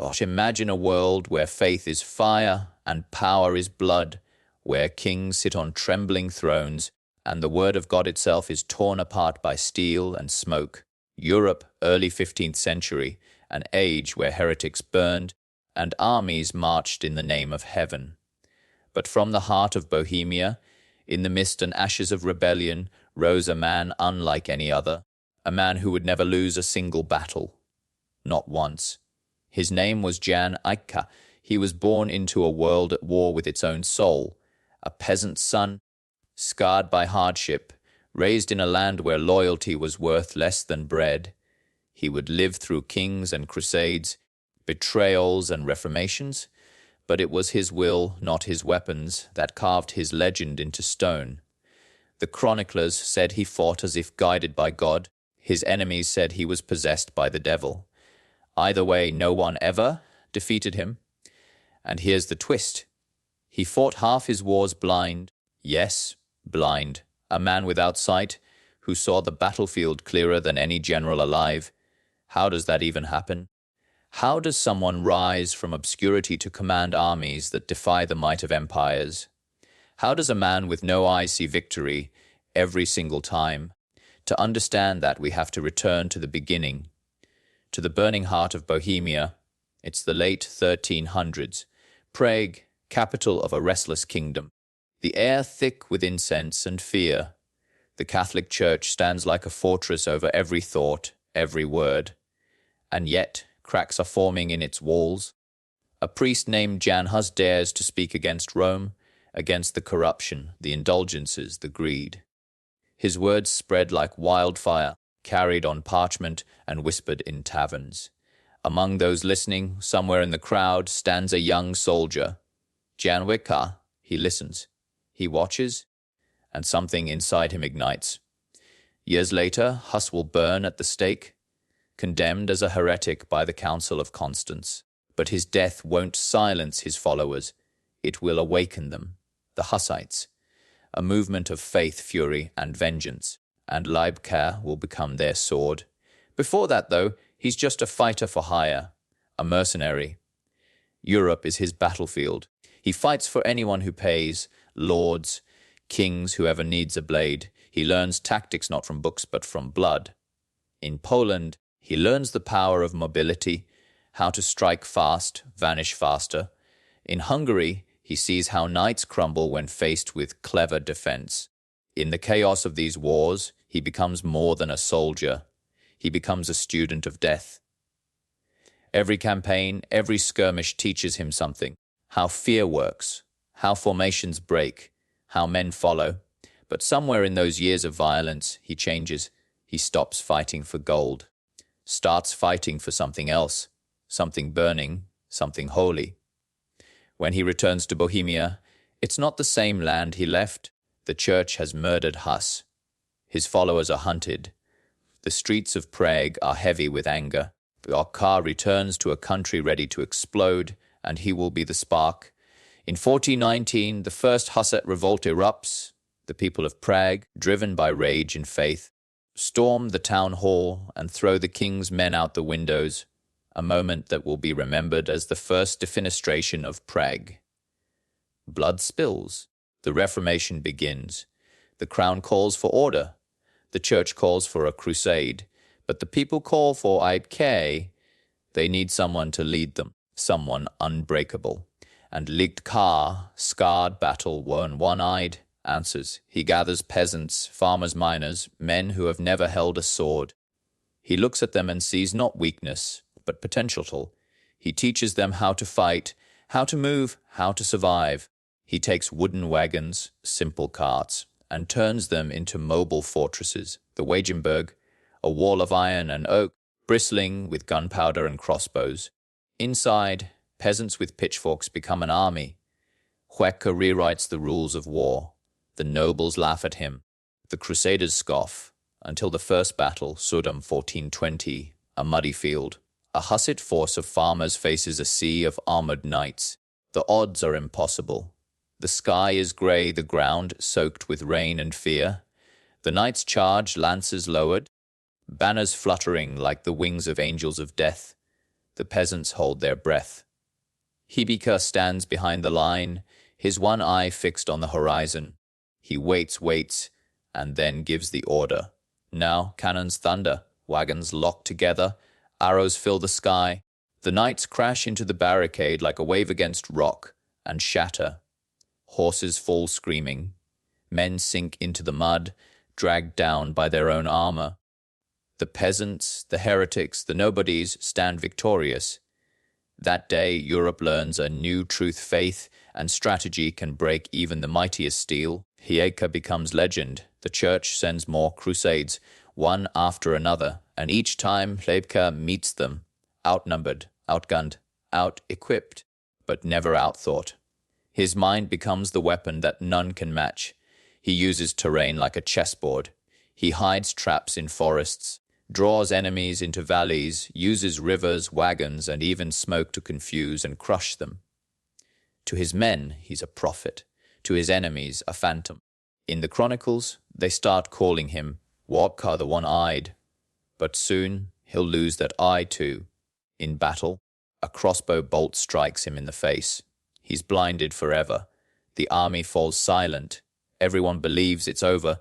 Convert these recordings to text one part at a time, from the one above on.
Gosh, imagine a world where faith is fire and power is blood, where kings sit on trembling thrones and the word of God itself is torn apart by steel and smoke. Europe, early 15th century, an age where heretics burned and armies marched in the name of heaven. But from the heart of Bohemia, in the mist and ashes of rebellion, rose a man unlike any other, a man who would never lose a single battle. Not once. His name was Jan Žižka. He was born into a world at war with its own soul, a peasant's son, scarred by hardship, raised in a land where loyalty was worth less than bread. He would live through kings and crusades, betrayals and reformations, but it was his will, not his weapons, that carved his legend into stone. The chroniclers said he fought as if guided by God. His enemies said he was possessed by the devil. Either way, no one ever defeated him. And here's the twist. He fought half his wars blind. Yes, blind. A man without sight, who saw the battlefield clearer than any general alive. How does that even happen? How does someone rise from obscurity to command armies that defy the might of empires? How does a man with no eyes see victory every single time? To understand that, we have to return to the beginning, to the burning heart of Bohemia. It's the late 1300s. Prague, capital of a restless kingdom. The air thick with incense and fear. The Catholic Church stands like a fortress over every thought, every word. And yet, cracks are forming in its walls. A priest named Jan Hus dares to speak against Rome, against the corruption, the indulgences, the greed. His words spread like wildfire, carried on parchment and whispered in taverns. Among those listening, somewhere in the crowd, stands a young soldier. Jan Žižka, he listens. He watches, and something inside him ignites. Years later, Hus will burn at the stake, condemned as a heretic by the Council of Constance. But his death won't silence his followers. It will awaken them, the Hussites, a movement of faith, fury, and vengeance, and Leibkar will become their sword. Before that, though, he's just a fighter for hire, a mercenary. Europe is his battlefield. He fights for anyone who pays, lords, kings, whoever needs a blade. He learns tactics not from books but from blood. In Poland, he learns the power of mobility, how to strike fast, vanish faster. In Hungary, he sees how knights crumble when faced with clever defense. In the chaos of these wars, he becomes more than a soldier. He becomes a student of death. Every campaign, every skirmish teaches him something. How fear works, how formations break, how men follow. But somewhere in those years of violence, he changes. He stops fighting for gold, starts fighting for something else, something burning, something holy. When he returns to Bohemia, it's not the same land he left. The church has murdered Hus. His followers are hunted. The streets of Prague are heavy with anger. Žižka returns to a country ready to explode, and he will be the spark. In 1419, the first Hussite revolt erupts. The people of Prague, driven by rage and faith, storm the town hall and throw the king's men out the windows, a moment that will be remembered as the first defenestration of Prague. Blood spills. The Reformation begins. The crown calls for order. The church calls for a crusade. But the people call for Žižka. They need someone to lead them, someone unbreakable. And Žižka, scarred battle worn one-eyed, answers. He gathers peasants, farmers, miners, men who have never held a sword. He looks at them and sees not weakness, but potential. He teaches them how to fight, how to move, how to survive. He takes wooden wagons, simple carts, and turns them into mobile fortresses. The Wagenburg, a wall of iron and oak, bristling with gunpowder and crossbows. Inside, peasants with pitchforks become an army. Žižka rewrites the rules of war. The nobles laugh at him. The crusaders scoff, until the first battle, Sudoměř 1420, a muddy field. A Hussite force of farmers faces a sea of armored knights. The odds are impossible. The sky is grey, the ground soaked with rain and fear. The knights charge, lances lowered, banners fluttering like the wings of angels of death. The peasants hold their breath. Žižka stands behind the line, his one eye fixed on the horizon. He waits, and then gives the order. Now cannons thunder, wagons lock together, arrows fill the sky. The knights crash into the barricade like a wave against rock and shatter. Horses fall screaming. Men sink into the mud, dragged down by their own armor. The peasants, the heretics, the nobodies stand victorious. That day, Europe learns a new truth, faith, and strategy can break even the mightiest steel. Žižka becomes legend. The church sends more crusades, one after another, and each time Žižka meets them, outnumbered, outgunned, out-equipped, but never outthought. His mind becomes the weapon that none can match. He uses terrain like a chessboard. He hides traps in forests, draws enemies into valleys, uses rivers, wagons, and even smoke to confuse and crush them. To his men, he's a prophet. To his enemies, a phantom. In the chronicles, they start calling him Žižka the One-Eyed. But soon, he'll lose that eye too. In battle, a crossbow bolt strikes him in the face. He's blinded forever. The army falls silent. Everyone believes it's over.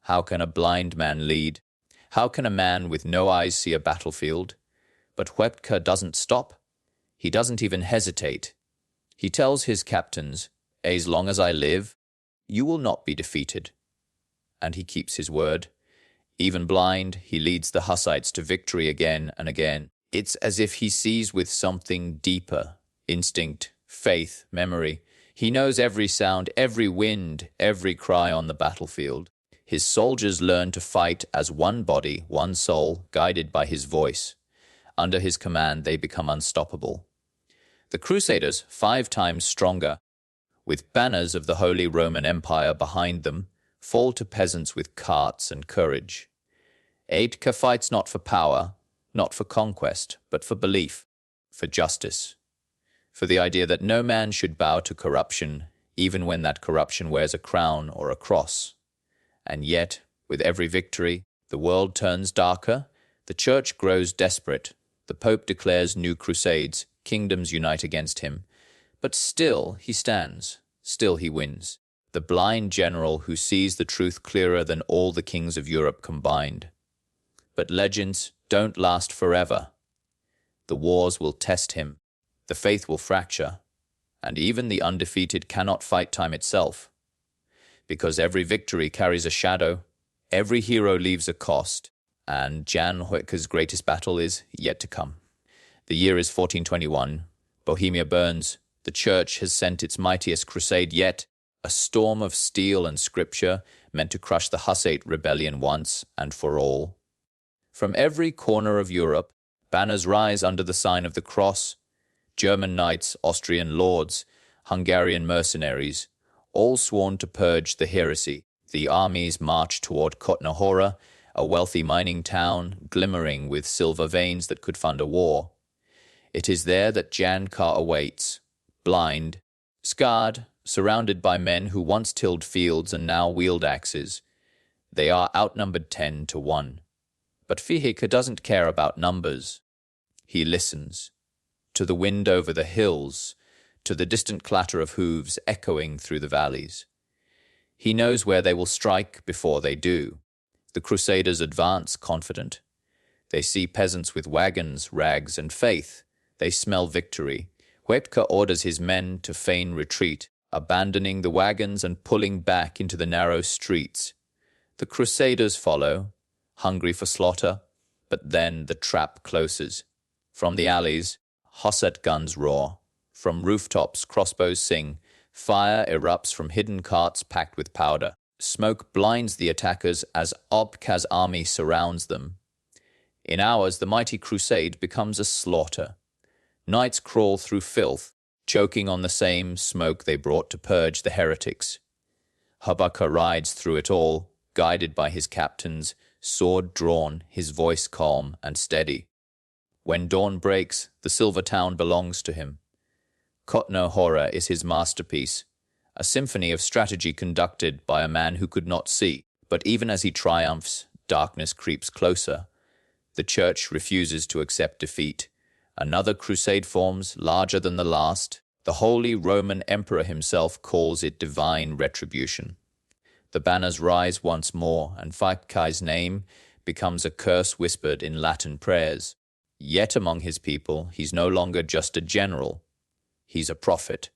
How can a blind man lead? How can a man with no eyes see a battlefield? But Žižka doesn't stop. He doesn't even hesitate. He tells his captains, "As long as I live, you will not be defeated." And he keeps his word. Even blind, he leads the Hussites to victory again and again. It's as if he sees with something deeper, instinct, faith, memory. He knows every sound, every wind, every cry on the battlefield. His soldiers learn to fight as one body, one soul, guided by his voice. Under his command, they become unstoppable. The Crusaders, 5 times stronger, with banners of the Holy Roman Empire behind them, fall to peasants with carts and courage. Žižka fights not for power, not for conquest, but for belief, for justice, for the idea that no man should bow to corruption, even when that corruption wears a crown or a cross. And yet, with every victory, the world turns darker, the church grows desperate, the Pope declares new crusades, kingdoms unite against him. But still he stands, still he wins, the blind general who sees the truth clearer than all the kings of Europe combined. But legends don't last forever. The wars will test him, the faith will fracture, and even the undefeated cannot fight time itself. Because every victory carries a shadow, every hero leaves a cost, and Jan Žižka's greatest battle is yet to come. The year is 1421. Bohemia burns. The church has sent its mightiest crusade yet, a storm of steel and scripture meant to crush the Hussite rebellion once and for all. From every corner of Europe, banners rise under the sign of the cross. German knights, Austrian lords, Hungarian mercenaries, all sworn to purge the heresy. The armies march toward Hora, a wealthy mining town glimmering with silver veins that could fund a war. It is there that Jan Žižka awaits, blind, scarred, surrounded by men who once tilled fields and now wield axes. They are outnumbered 10 to 1. But Žižka doesn't care about numbers. He listens to the wind over the hills, to the distant clatter of hooves echoing through the valleys. He knows where they will strike before they do. The Crusaders advance confident. They see peasants with wagons, rags, and faith. They smell victory. Žižka orders his men to feign retreat, abandoning the wagons and pulling back into the narrow streets. The Crusaders follow, hungry for slaughter, but then the trap closes. From the alleys, Hussite guns roar. From rooftops, crossbows sing. Fire erupts from hidden carts packed with powder. Smoke blinds the attackers as Žižka's army surrounds them. In hours, the mighty crusade becomes a slaughter. Knights crawl through filth, choking on the same smoke they brought to purge the heretics. Žižka rides through it all, guided by his captains, sword drawn, his voice calm and steady. When dawn breaks, the silver town belongs to him. Hora is his masterpiece, a symphony of strategy conducted by a man who could not see. But even as he triumphs, darkness creeps closer. The church refuses to accept defeat. Another crusade forms, larger than the last. The Holy Roman Emperor himself calls it divine retribution. The banners rise once more, and Faikai's name becomes a curse whispered in Latin prayers. Yet among his people, he's no longer just a general. He's a prophet.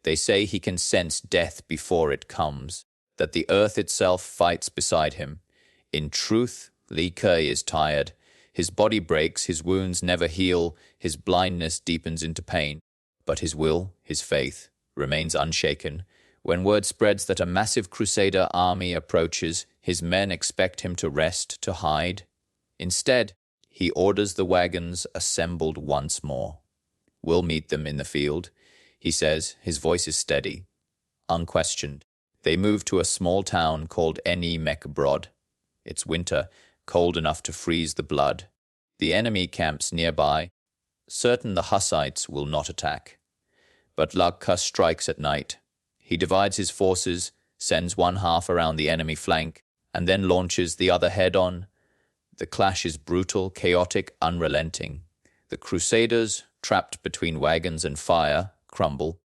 They say he can sense death before it comes, that the earth itself fights beside him. In truth, Li Ke is tired. His body breaks, his wounds never heal, his blindness deepens into pain. But his will, his faith, remains unshaken. When word spreads that a massive crusader army approaches, his men expect him to rest, to hide. Instead, he orders the wagons assembled once more. We'll meet them in the field, he says. His voice is steady, unquestioned. They move to a small town called Eni Mekbrod. It's winter, cold enough to freeze the blood. The enemy camps nearby. Certain the Hussites will not attack. But Lagka strikes at night. He divides his forces, sends one half around the enemy flank, and then launches the other head-on. The clash is brutal, chaotic, unrelenting. The Crusaders, trapped between wagons and fire, crumble.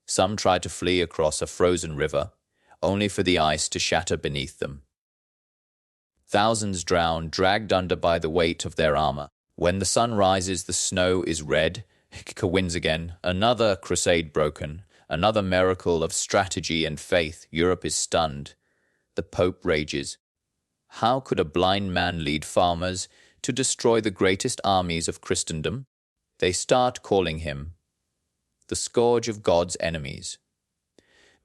Some try to flee across a frozen river, only for the ice to shatter beneath them. Thousands drown, dragged under by the weight of their armor. When the sun rises, the snow is red. Hika wins again. Another crusade broken. Another miracle of strategy and faith. Europe is stunned. The Pope rages. How could a blind man lead farmers to destroy the greatest armies of Christendom? They start calling him the scourge of God's enemies.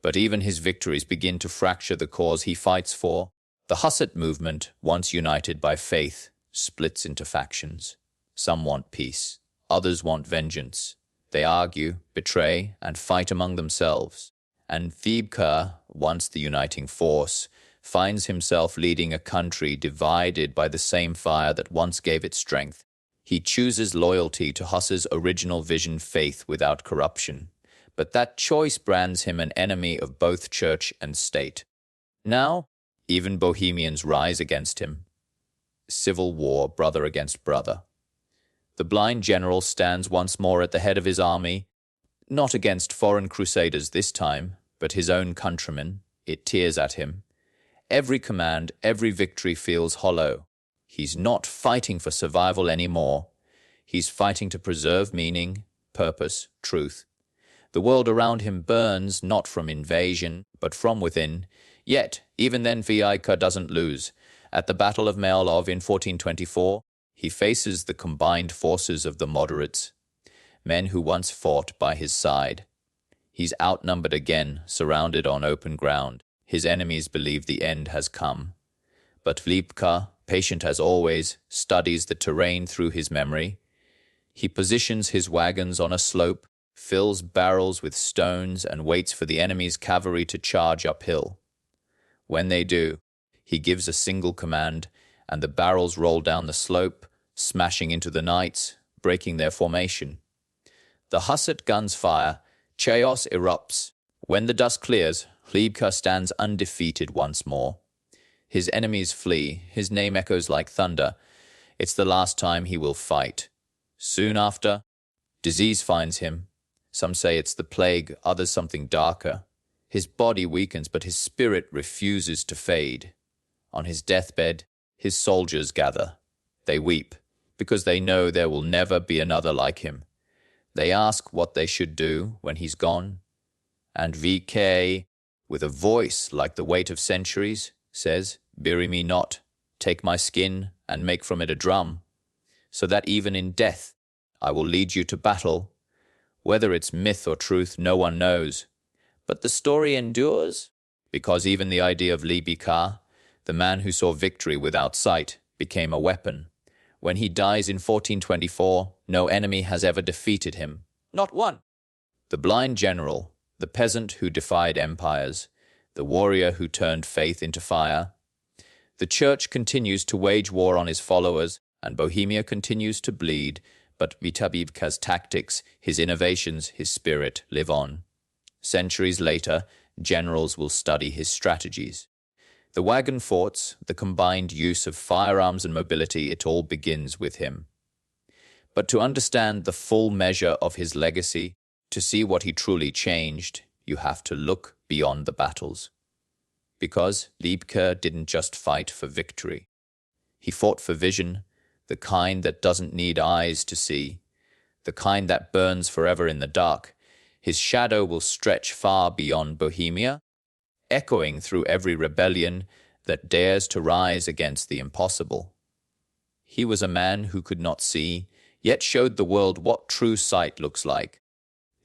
But even his victories begin to fracture the cause he fights for. The Hussite movement, once united by faith, splits into factions. Some want peace. Others want vengeance. They argue, betray, and fight among themselves. And Vibka, once the uniting force, finds himself leading a country divided by the same fire that once gave it strength. He chooses loyalty to Husse's original vision, faith without corruption. But that choice brands him an enemy of both church and state. Now, even Bohemians rise against him. Civil war, brother against brother. The blind general stands once more at the head of his army, not against foreign crusaders this time, but his own countrymen. It tears at him. Every command, every victory feels hollow. He's not fighting for survival anymore. He's fighting to preserve meaning, purpose, truth. The world around him burns, not from invasion, but from within. Yet, even then Vijayka doesn't lose. At the Battle of Mealov in 1424, he faces the combined forces of the moderates, men who once fought by his side. He's outnumbered again, surrounded on open ground. His enemies believe the end has come. But Vlipka, patient as always, studies the terrain through his memory. He positions his wagons on a slope, fills barrels with stones, and waits for the enemy's cavalry to charge uphill. When they do, he gives a single command, and the barrels roll down the slope, smashing into the knights, breaking their formation. The Hussite guns fire, chaos erupts. When the dust clears, Hlibka stands undefeated once more. His enemies flee, his name echoes like thunder. It's the last time he will fight. Soon after, disease finds him. Some say it's the plague, others something darker. His body weakens, but his spirit refuses to fade. On his deathbed, his soldiers gather. They weep, because they know there will never be another like him. They ask what they should do when he's gone. And VK, with a voice like the weight of centuries, says, "Bury me not, take my skin and make from it a drum, so that even in death I will lead you to battle. Whether it's myth or truth, no one knows. But the story endures, because even the idea of Libika, the man who saw victory without sight, became a weapon. When he dies in 1424, no enemy has ever defeated him. Not one. The blind general, the peasant who defied empires, the warrior who turned faith into fire. The church continues to wage war on his followers, and Bohemia continues to bleed, but Vitabibka's tactics, his innovations, his spirit live on. Centuries later, generals will study his strategies. The wagon forts, the combined use of firearms and mobility, it all begins with him. But to understand the full measure of his legacy, to see what he truly changed, you have to look beyond the battles. Because Liebke didn't just fight for victory. He fought for vision, the kind that doesn't need eyes to see, the kind that burns forever in the dark. His shadow will stretch far beyond Bohemia, echoing through every rebellion that dares to rise against the impossible. He was a man who could not see, yet showed the world what true sight looks like.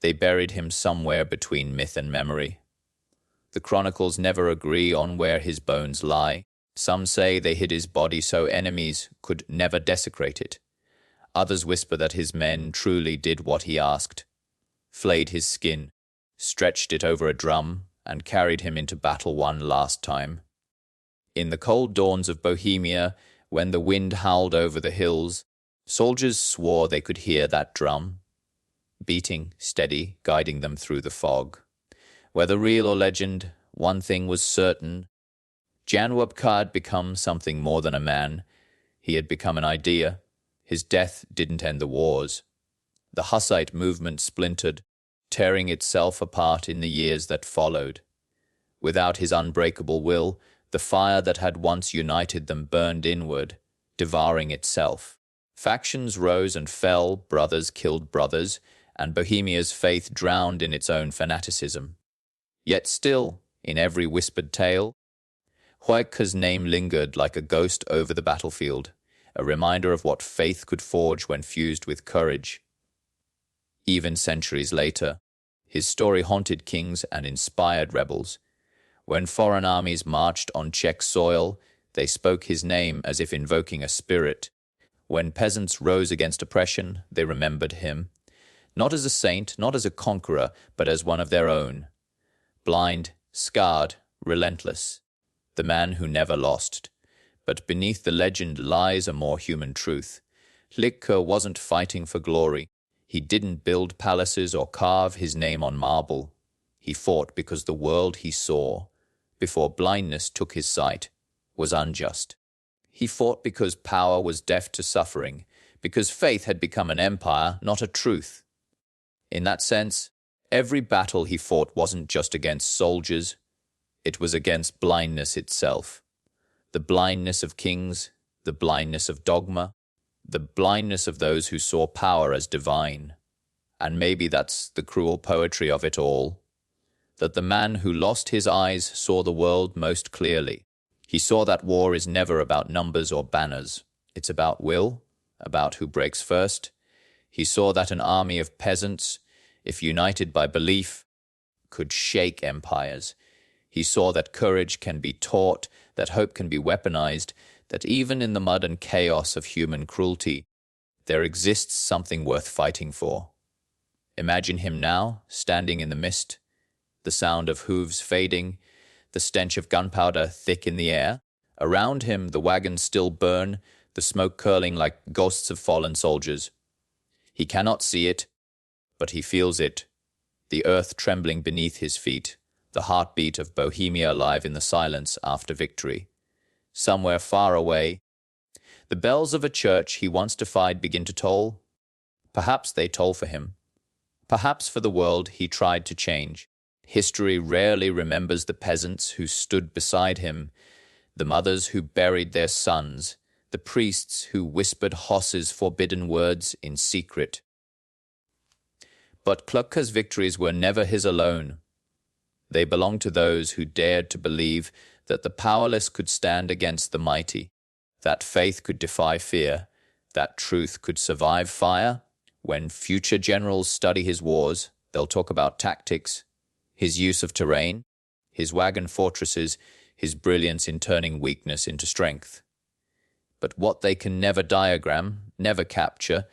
They buried him somewhere between myth and memory. The chronicles never agree on where his bones lie. Some say they hid his body so enemies could never desecrate it. Others whisper that his men truly did what he asked, flayed his skin, stretched it over a drum, and carried him into battle one last time. In the cold dawns of Bohemia, when the wind howled over the hills, soldiers swore they could hear that drum, beating, steady, guiding them through the fog. Whether real or legend, one thing was certain. Jan Žižka had become something more than a man. He had become an idea. His death didn't end the wars. The Hussite movement splintered, tearing itself apart in the years that followed. Without his unbreakable will, the fire that had once united them burned inward, devouring itself. Factions rose and fell, brothers killed brothers, and Bohemia's faith drowned in its own fanaticism. Yet still, in every whispered tale, Žižka's name lingered like a ghost over the battlefield, a reminder of what faith could forge when fused with courage. Even centuries later, his story haunted kings and inspired rebels. When foreign armies marched on Czech soil, they spoke his name as if invoking a spirit. When peasants rose against oppression, they remembered him, not as a saint, not as a conqueror, but as one of their own. Blind, scarred, relentless, the man who never lost. But beneath the legend lies a more human truth. Žižka wasn't fighting for glory. He didn't build palaces or carve his name on marble. He fought because the world he saw, before blindness took his sight, was unjust. He fought because power was deaf to suffering, because faith had become an empire, not a truth. In that sense, every battle he fought wasn't just against soldiers, it was against blindness itself. The blindness of kings, the blindness of dogma, the blindness of those who saw power as divine. And maybe that's the cruel poetry of it all, that the man who lost his eyes saw the world most clearly. He saw that war is never about numbers or banners. It's about will, about who breaks first. He saw that an army of peasants, if united by belief, could shake empires. He saw that courage can be taught, that hope can be weaponized, that even in the mud and chaos of human cruelty, there exists something worth fighting for. Imagine him now, standing in the mist, the sound of hooves fading, the stench of gunpowder thick in the air. Around him the wagons still burn, the smoke curling like ghosts of fallen soldiers. He cannot see it, but he feels it, the earth trembling beneath his feet, the heartbeat of Bohemia alive in the silence after victory. Somewhere far away, the bells of a church he once defied begin to toll. Perhaps they toll for him. Perhaps for the world he tried to change. History rarely remembers the peasants who stood beside him, the mothers who buried their sons, the priests who whispered Hosse's forbidden words in secret. But Žižka's victories were never his alone. They belonged to those who dared to believe that the powerless could stand against the mighty, that faith could defy fear, that truth could survive fire. When future generals study his wars, they'll talk about tactics, his use of terrain, his wagon fortresses, his brilliance in turning weakness into strength. But what they can never diagram, never capture,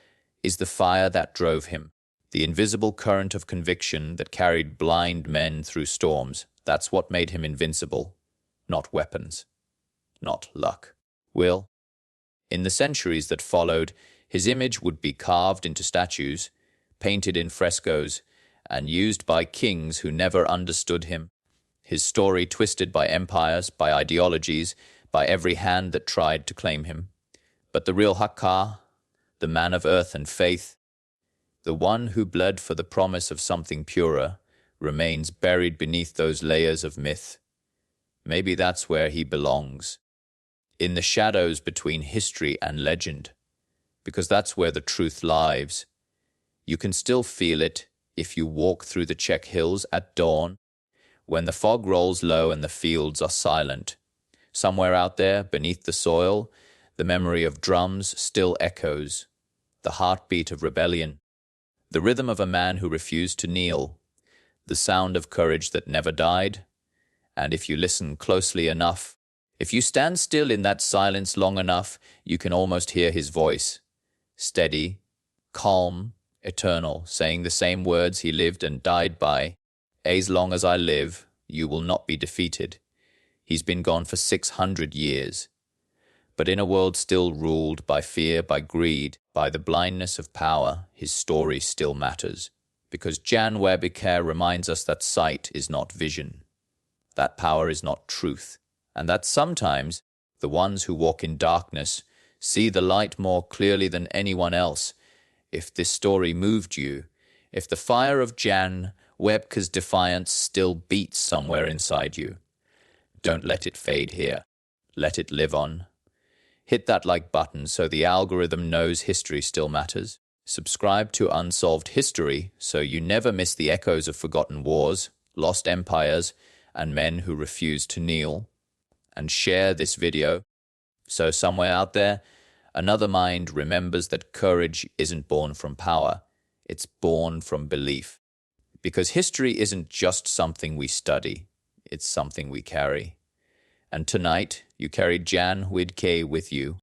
is the fire that drove him, the invisible current of conviction that carried blind men through storms. That's what made him invincible. Not weapons, not luck. Will, in the centuries that followed, his image would be carved into statues, painted in frescoes, and used by kings who never understood him. His story twisted by empires, by ideologies, by every hand that tried to claim him. But the real Žižka, the man of earth and faith, the one who bled for the promise of something purer, remains buried beneath those layers of myth. Maybe that's where he belongs, in the shadows between history and legend, because that's where the truth lies. You can still feel it if you walk through the Czech hills at dawn, when the fog rolls low and the fields are silent. Somewhere out there, beneath the soil, the memory of drums still echoes, the heartbeat of rebellion, the rhythm of a man who refused to kneel, the sound of courage that never died. And if you listen closely enough, if you stand still in that silence long enough, you can almost hear his voice, steady, calm, eternal, saying the same words he lived and died by. As long as I live, you will not be defeated. He's been gone for 600 years. But in a world still ruled by fear, by greed, by the blindness of power, his story still matters. Because Jan Žižka reminds us that sight is not vision, that power is not truth, and that sometimes the ones who walk in darkness see the light more clearly than anyone else. If this story moved you, if the fire of Jan Žižka's defiance still beats somewhere inside you, don't let it fade here. Let it live on. Hit that like button so the algorithm knows history still matters. Subscribe to Unsolved History so you never miss the echoes of forgotten wars, lost empires, and men who refused to kneel. And share this video so somewhere out there, another mind remembers that courage isn't born from power, it's born from belief. Because history isn't just something we study, it's something we carry. And tonight, you carried Jan Žižka with you,